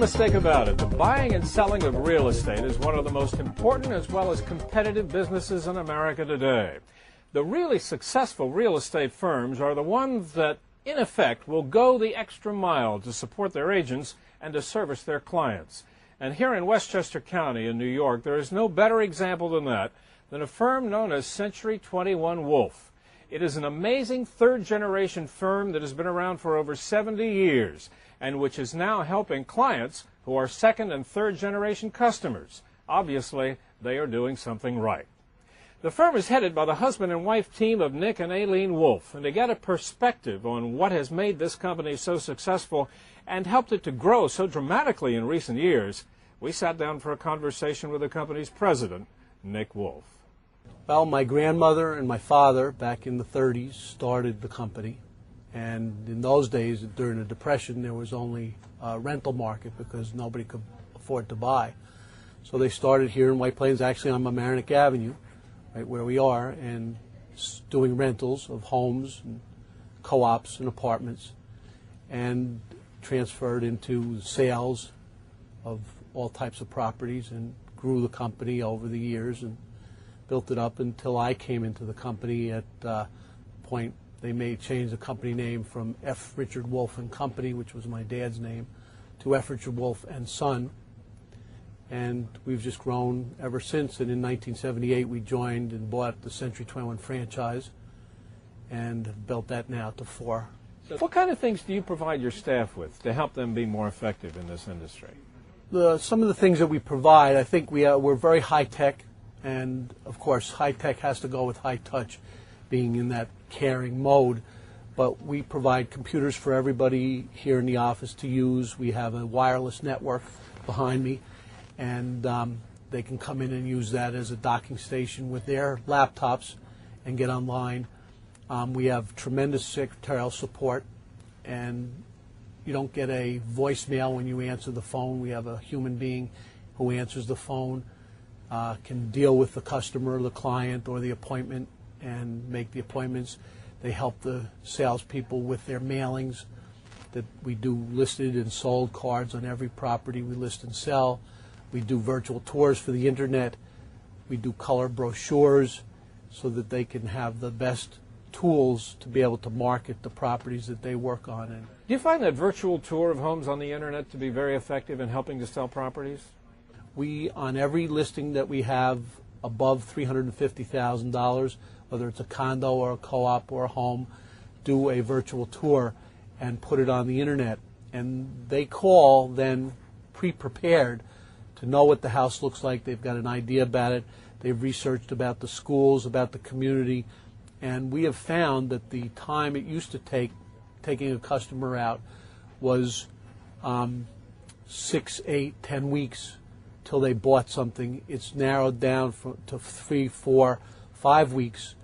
mistake about it. The buying and selling of real estate is one of the most important as well as competitive businesses in America today. The really successful real estate firms are the ones that, in effect, will go the extra mile to support their agents and to service their clients. And here in Westchester County in New York, there is no better example than that than a firm known as Century 21 Wolff. It is an amazing third-generation firm that has been around for over 70 years and which is now helping clients who are second- and third-generation customers. Obviously, they are doing something right. The firm is headed by the husband and wife team of Nick and Aileen Wolff, and to get a perspective on what has made this company so successful and helped it to grow so dramatically in recent years, we sat down for a conversation with the company's president, Nick Wolff. Well, my grandmother and my father, back in the 30s, started the company. And in those days, during the Depression, there was only a rental market because nobody could afford to buy. So they started here in White Plains, actually on Mamaroneck Avenue, right where we are, and doing rentals of homes and co-ops and apartments, and transferred into sales of all types of properties and grew the company over the years and built it up until I came into the company at a point. They change the company name from F. Richard Wolff and Company, which was my dad's name, to F. Richard Wolff and Son. And we've just grown ever since. And in 1978, we joined and bought the Century 21 franchise and built that now to 4. So what kind of things do you provide your staff with to help them be more effective in this industry? Some of the things that we provide, I think we're very high-tech. And, of course, high-tech has to go with high-touch, being in that caring mode. But we provide computers for everybody here in the office to use. We have a wireless network behind me, and they can come in and use that as a docking station with their laptops and get online. We have tremendous secretarial support, and you don't get a voicemail when you answer the phone. We have a human being who answers the phone, can deal with the customer, the client, or the appointment and make the appointments. They help the salespeople with their mailings that we do listed and sold cards on every property we list and sell. We do virtual tours for the internet. We do color brochures so that they can have the best tools to be able to market the properties that they work on. And do you find that virtual tour of homes on the internet to be very effective in helping to sell properties? We, on every listing that we have above $350,000, whether it's a condo or a co-op or a home, do a virtual tour and put it on the internet. And they call then pre-prepared to know what the house looks like. They've got an idea about it. They've researched about the schools, about the community. And we have found that the time it used to take taking a customer out was 6, 8, 10 weeks till they bought something. It's narrowed down to 3, 4, 5 weeks,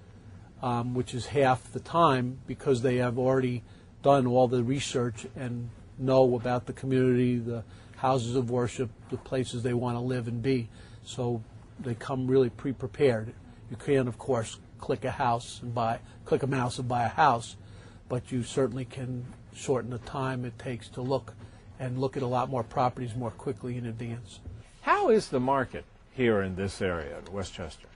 which is half the time, because they have already done all the research and know about the community, the houses of worship, the places they want to live and be. So they come really pre-prepared. You can, of course, click a mouse and buy a house, but you certainly can shorten the time it takes to look at a lot more properties more quickly in advance. How is the market here in this area, Westchester?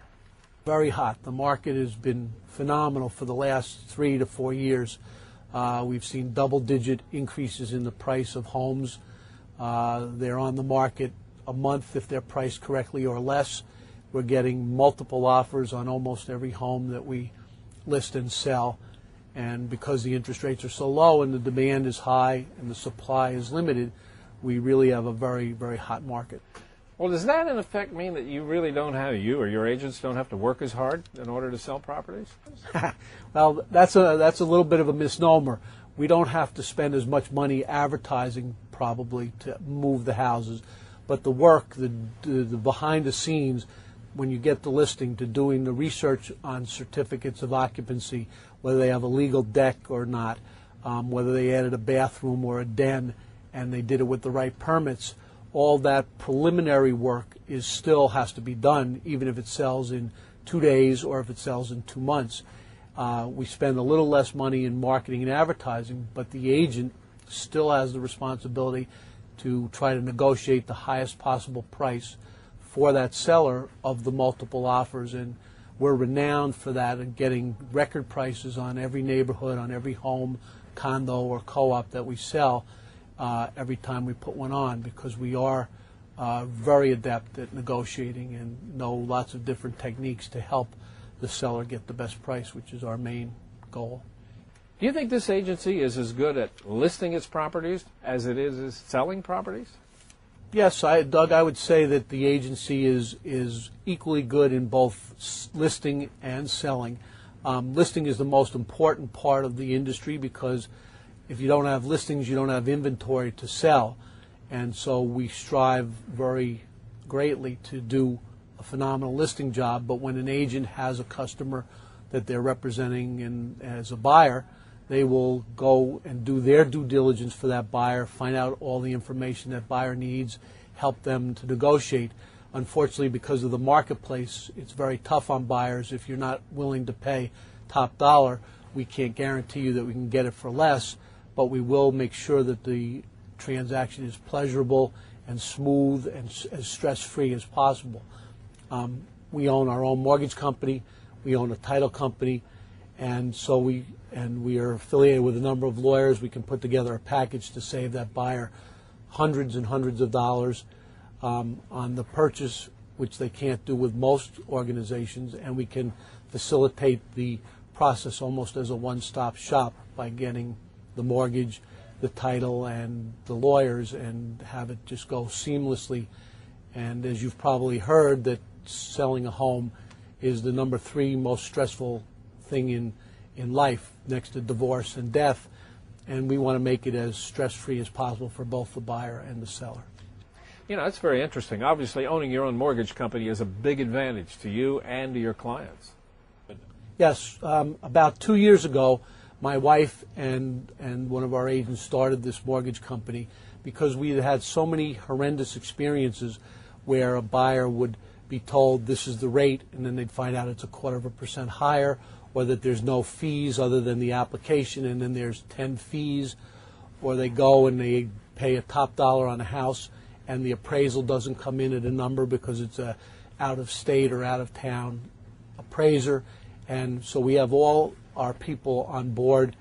Very hot. The market has been phenomenal for the last 3 to 4 years. We've seen double-digit increases in the price of homes. They're on the market a month if they're priced correctly or less. We're getting multiple offers on almost every home that we list and sell. And because the interest rates are so low and the demand is high and the supply is limited, we really have a very, very hot market. Well, does that in effect mean that you really you or your agents don't have to work as hard in order to sell properties? Well, that's a little bit of a misnomer. We don't have to spend as much money advertising probably to move the houses, but the work, the behind the scenes, when you get the listing, to doing the research on certificates of occupancy, whether they have a legal deck or not, whether they added a bathroom or a den, and they did it with the right permits. All that preliminary work still has to be done, even if it sells in 2 days or if it sells in 2 months. We spend a little less money in marketing and advertising, but the agent still has the responsibility to try to negotiate the highest possible price for that seller of the multiple offers. And we're renowned for that and getting record prices on every neighborhood, on every home, condo, or co-op that we sell every time we put one on, because we are very adept at negotiating and know lots of different techniques to help the seller get the best price, which is our main goal. Do you think this agency is as good at listing its properties as it is as selling properties? Yes, Doug, I would say that the agency is equally good in both listing and selling. Listing is the most important part of the industry, because if you don't have listings, you don't have inventory to sell. And so we strive very greatly to do a phenomenal listing job. But when an agent has a customer that they're representing as a buyer, they will go and do their due diligence for that buyer, find out all the information that buyer needs, help them to negotiate. Unfortunately, because of the marketplace, it's very tough on buyers. If you're not willing to pay top dollar, we can't guarantee you that we can get it for less, but we will make sure that the transaction is pleasurable and smooth and as stress-free as possible. We own our own mortgage company, we own a title company, and so we are affiliated with a number of lawyers. We can put together a package to save that buyer hundreds and hundreds of dollars on the purchase, which they can't do with most organizations, and we can facilitate the process almost as a one-stop shop by getting the mortgage, the title, and the lawyers, and have it just go seamlessly. And as you've probably heard, that selling a home is the number 3 most stressful thing in life, next to divorce and death, and we want to make it as stress-free as possible for both the buyer and the seller. You know, it's very interesting. Obviously, owning your own mortgage company is a big advantage to you and to your clients. Yes, about 2 years ago, my wife and one of our agents started this mortgage company because we had had so many horrendous experiences where a buyer would be told this is the rate, and then they'd find out it's 0.25% higher, or that there's no fees other than the application, and then there's 10 fees, or they go and they pay a top dollar on a house and the appraisal doesn't come in at a number because it's a out of state or out of town appraiser. And so we have all our people on board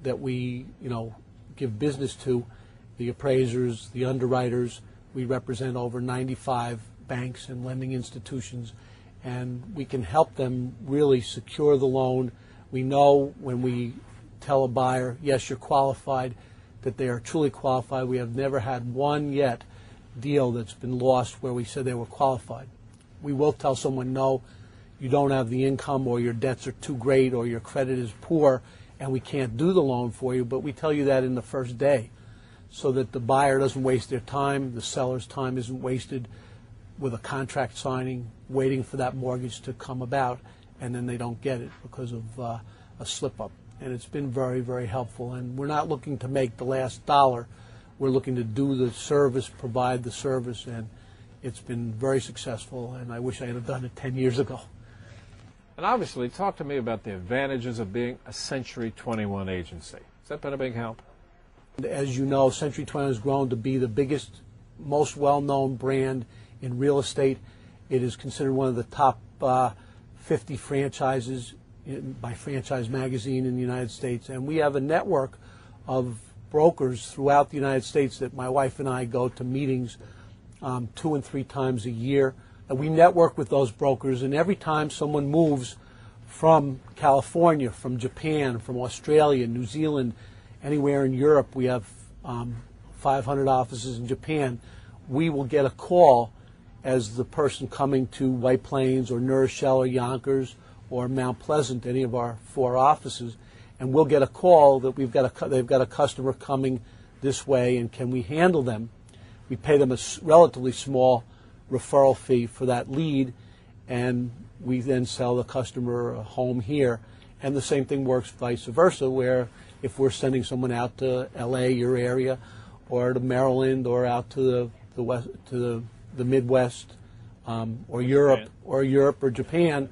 that we give business to, the appraisers, the underwriters. We represent over 95 banks and lending institutions, and we can help them really secure the loan. We know when we tell a buyer, yes, you're qualified, that they are truly qualified. We have never had one yet deal that's been lost where we said they were qualified. We will tell someone, no, you don't have the income, or your debts are too great, or your credit is poor, and we can't do the loan for you, but we tell you that in the first day so that the buyer doesn't waste their time, the seller's time isn't wasted with a contract signing, waiting for that mortgage to come about, and then they don't get it because of a slip-up. And it's been very, very helpful. And we're not looking to make the last dollar. We're looking to do the service, provide the service, and it's been very successful, and I wish I had done it 10 years ago. And obviously, talk to me about the advantages of being a Century 21 agency. Has that been a big help? As you know, Century 21 has grown to be the biggest, most well-known brand in real estate. It is considered one of the top 50 franchises by Franchise Magazine in the United States. And we have a network of brokers throughout the United States that my wife and I go to meetings 2 and 3 times a year. And we network with those brokers, and every time someone moves from California, from Japan, from Australia, New Zealand, anywhere in Europe, we have 500 offices in Japan, we will get a call as the person coming to White Plains or New Rochelle or Yonkers or Mount Pleasant, any of our 4 offices, and we'll get a call that they've got a customer coming this way, and can we handle them? We pay them a relatively small referral fee for that lead, and we then sell the customer a home here. And the same thing works vice versa, where if we're sending someone out to LA, your area, or to Maryland, or out to the west, to the Midwest, or Europe, or Japan,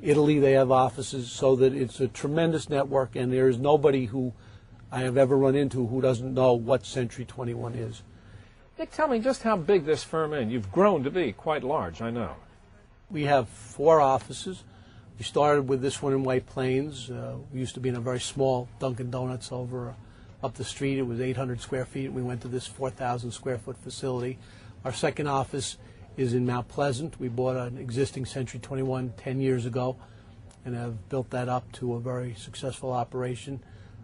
Italy, they have offices, so that it's a tremendous network, and there is nobody who I have ever run into who doesn't know what Century 21 is. Nick, tell me just how big this firm is. You've grown to be quite large, I know. We have 4 offices. We started with this one in White Plains. We used to be in a very small Dunkin' Donuts up the street. It was 800 square feet. We went to this 4,000 square foot facility. Our second office is in Mount Pleasant. We bought an existing Century 21 10 years ago and have built that up to a very successful operation.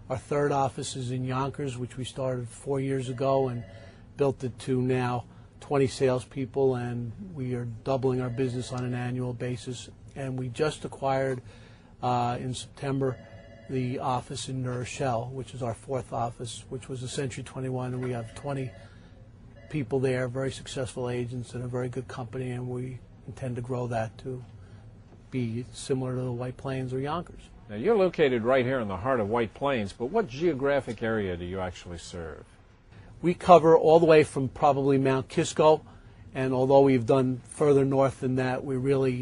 Our third office is in Yonkers, which we started 4 years ago and built it to now 20 salespeople, and we are doubling our business on an annual basis. And we just acquired in September the office in New Rochelle, which is our 4th office, which was a Century 21, and we have 20 people there, very successful agents and a very good company, and we intend to grow that to be similar to the White Plains or Yonkers. Now, you're located right here in the heart of White Plains, but what geographic area do you actually serve? We cover all the way from probably Mount Kisco, and although we've done further north than that, we really,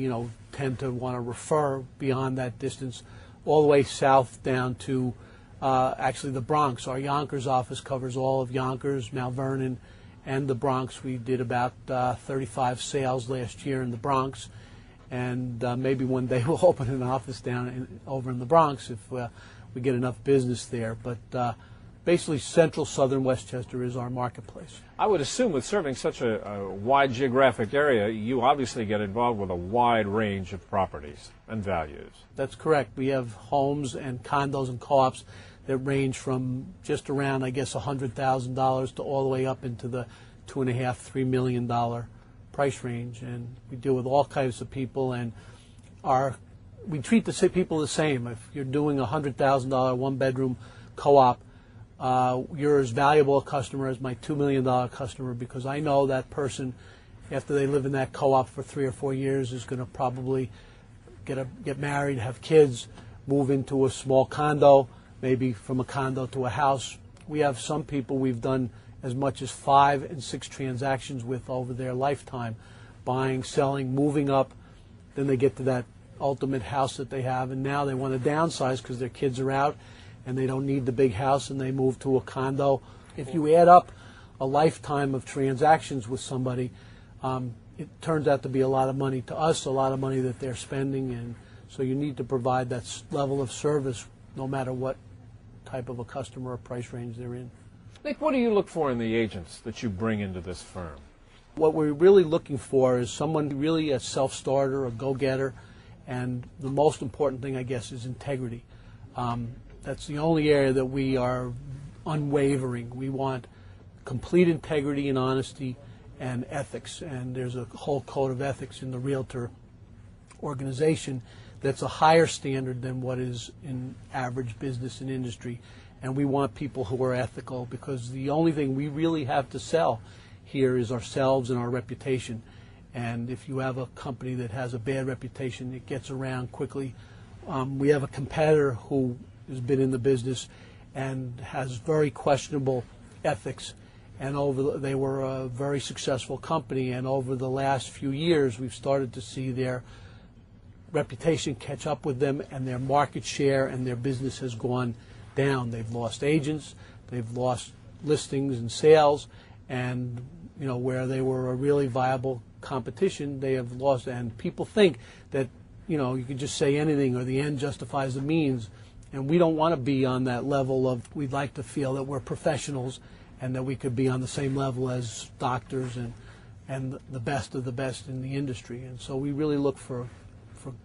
tend to want to refer beyond that distance all the way south down to actually the Bronx. Our Yonkers office covers all of Yonkers, Mount Vernon, and the Bronx. We did about 35 sales last year in the Bronx, and maybe one day we'll open an office over in the Bronx if we get enough business there. But basically, central southern Westchester is our marketplace. I would assume with serving such a wide geographic area, you obviously get involved with a wide range of properties and values. That's correct. We have homes and condos and co-ops that range from just around, I guess, $100,000 to all the way up into the $2.5–3 million price range. And we deal with all kinds of people, and we treat the people the same. If you're doing a $100,000 one-bedroom co-op, you're as valuable a customer as my $2 million customer, because I know that person, after they live in that co-op for 3 or 4 years, is going to probably get married, have kids, move into a small condo, maybe from a condo to a house. We have some people we've done as much as 5 and 6 transactions with over their lifetime, buying, selling, moving up. Then they get to that ultimate house that they have, and now they want to downsize because their kids are out and they don't need the big house, and they move to a condo. If you add up a lifetime of transactions with somebody, it turns out to be a lot of money to us, a lot of money that they're spending, and so you need to provide that level of service no matter what type of a customer or price range they're in. Nick, what do you look for in the agents that you bring into this firm? What we're really looking for is someone really a self-starter, a go-getter, and the most important thing, I guess, is integrity. That's the only area that we are unwavering. We want complete integrity and honesty and ethics, and there's a whole code of ethics in the realtor organization that's a higher standard than what is in average business and industry. And we want people who are ethical, because the only thing we really have to sell here is ourselves and our reputation. And if you have a company that has a bad reputation, it gets around quickly. We have a competitor who has been in the business and has very questionable ethics, and they were a very successful company, and over the last few years we've started to see their reputation catch up with them, and their market share and their business has gone down. They've lost agents, they've lost listings and sales, and where they were a really viable competition, they have lost. And people think that you can just say anything or the end justifies the means, and we don't want to be on that level of. We'd like to feel that we're professionals and that we could be on the same level as doctors and the best of the best in the industry. And so we really look for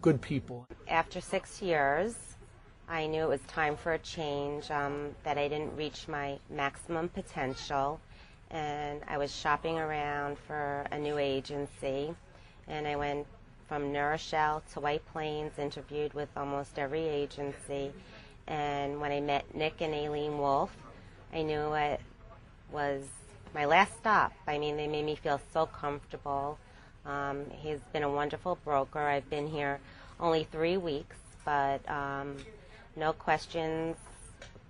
good people. After 6 years, I knew it was time for a change, that I didn't reach my maximum potential, and I was shopping around for a new agency, and I went from New Rochelle to White Plains, interviewed with almost every agency, and when I met Nick and Aileen Wolff, I knew it was my last stop. I mean, they made me feel so comfortable. He's been a wonderful broker. I've been here only 3 weeks, but no questions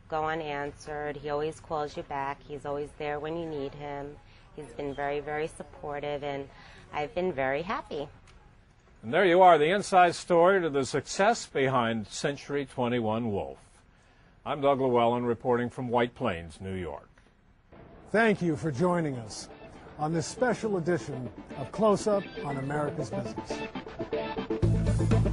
go unanswered. He always calls you back. He's always there when you need him. He's been very, very supportive, and I've been very happy. And there you are, the inside story to the success behind Century 21 Wolff. I'm Doug Llewellyn reporting from White Plains, New York. Thank you for joining us. on this special edition of Close Up on America's Business.